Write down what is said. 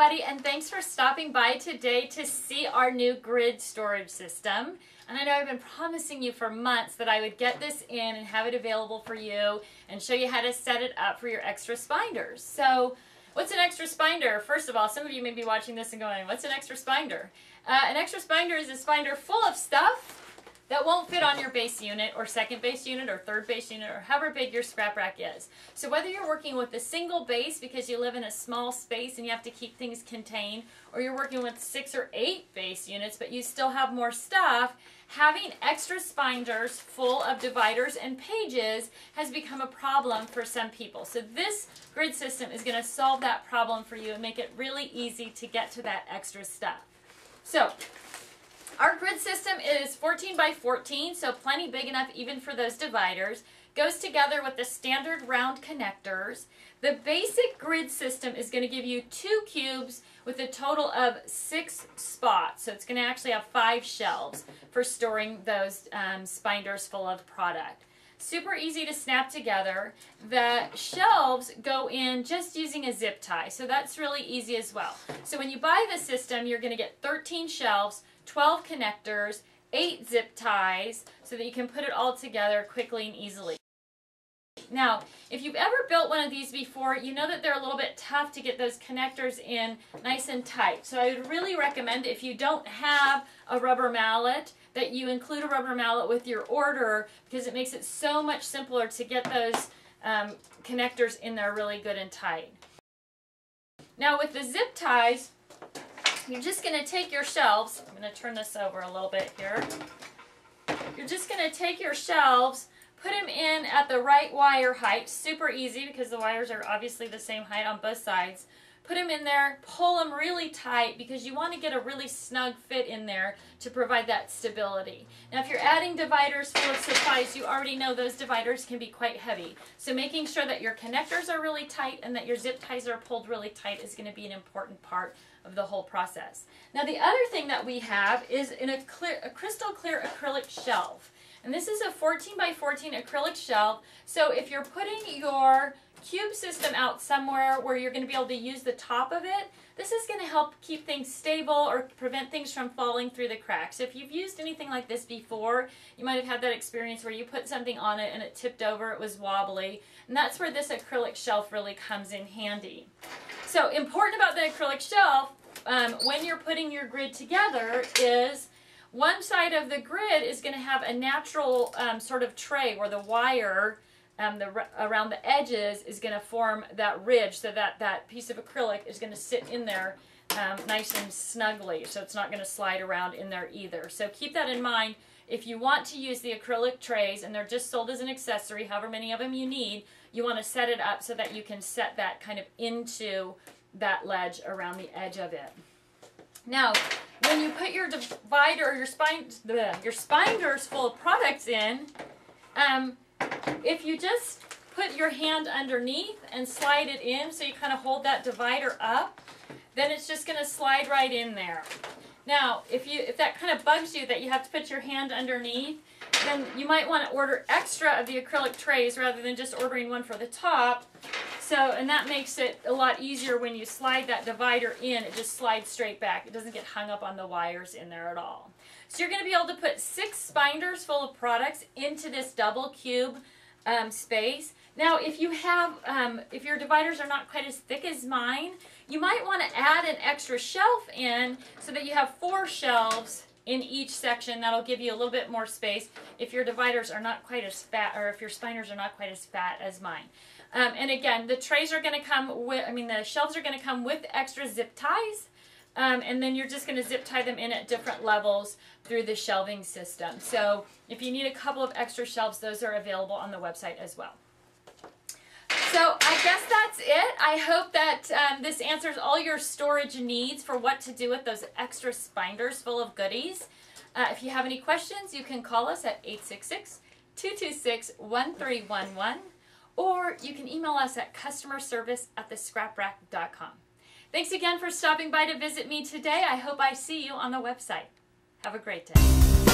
everybody, and thanks for stopping by today to see our new grid storage system. And I know I've been promising you for months that I would get this in and have it available for you and show you how to set it up for your extra spinders. So what's an extra spinder? First of all, some of you may be watching this and going, what's an extra spinder? An extra spinder is a spinder full of stuff that won't fit on your base unit or second base unit or third base unit or however big your scrap rack is. So whether you're working with a single base because you live in a small space and you have to keep things contained, or you're working with 6 or 8 base units but you still have more stuff, having extra spinders full of dividers and pages has become a problem for some people. So this grid system is going to solve that problem for you and make it really easy to get to that extra stuff. So our grid system is 14 by 14, so plenty big enough even for those dividers. Goes together with the standard round connectors. The basic grid system is going to give you 2 cubes with a total of 6 spots. So it's going to actually have 5 shelves for storing those spinders full of product. Super easy to snap together. The shelves go in just using a zip tie, so that's really easy as well. So when you buy the system, you're going to get 13 shelves, 12 connectors, 8 zip ties, so that you can put it all together quickly and easily. Now, if you've ever built one of these before, you know that they're a little bit tough to get those connectors in nice and tight. So I would really recommend, if you don't have a rubber mallet, that you include a rubber mallet with your order, because it makes it so much simpler to get those connectors in there really good and tight. Now with the zip ties, you're just going to take your shelves, I'm going to turn this over a little bit here. You're just going to take your shelves, put them in at the right wire height, super easy because the wires are obviously the same height on both sides. Put them in there, pull them really tight because you want to get a really snug fit in there to provide that stability. Now if you're adding dividers full of supplies, you already know those dividers can be quite heavy. So making sure that your connectors are really tight and that your zip ties are pulled really tight is going to be an important part of the whole process. Now the other thing that we have is a crystal clear acrylic shelf. And this is a 14 by 14 acrylic shelf. So if you're putting your cube system out somewhere where you're going to be able to use the top of it, this is going to help keep things stable or prevent things from falling through the cracks. So if you've used anything like this before, you might have had that experience where you put something on it and it tipped over, it was wobbly, and that's where this acrylic shelf really comes in handy. So important about the acrylic shelf when you're putting your grid together is one side of the grid is going to have a natural sort of tray where the wire around the edges is going to form that ridge, so that that piece of acrylic is going to sit in there nice and snugly, so it's not going to slide around in there either. So keep that in mind. If you want to use the acrylic trays, and they're just sold as an accessory, however many of them you need, you want to set it up so that you can set that kind of into that ledge around the edge of it. Now, when you put your divider or your spinders full of products in, if you just put your hand underneath and slide it in, so you kind of hold that divider up, then it's just going to slide right in there. Now, if that kind of bugs you that you have to put your hand underneath, then you might want to order extra of the acrylic trays rather than just ordering one for the top. So, and that makes it a lot easier when you slide that divider in, it just slides straight back. It doesn't get hung up on the wires in there at all. So you're going to be able to put 6 spinders full of products into this double cube space. Now if you have, if your dividers are not quite as thick as mine, you might want to add an extra shelf in so that you have 4 shelves in each section. That'll give you a little bit more space if your dividers are not quite as fat, or if your spinders are not quite as fat as mine. And again, the trays are going to come with, the shelves are going to come with extra zip ties. And then you're just going to zip tie them in at different levels through the shelving system. So if you need a couple of extra shelves, those are available on the website as well. So I guess that's it. I hope that this answers all your storage needs for what to do with those extra spinders full of goodies. If you have any questions, you can call us at 866-226-1311, or you can email us at customerservice@thescraprack.com. Thanks again for stopping by to visit me today. I hope I see you on the website. Have a great day.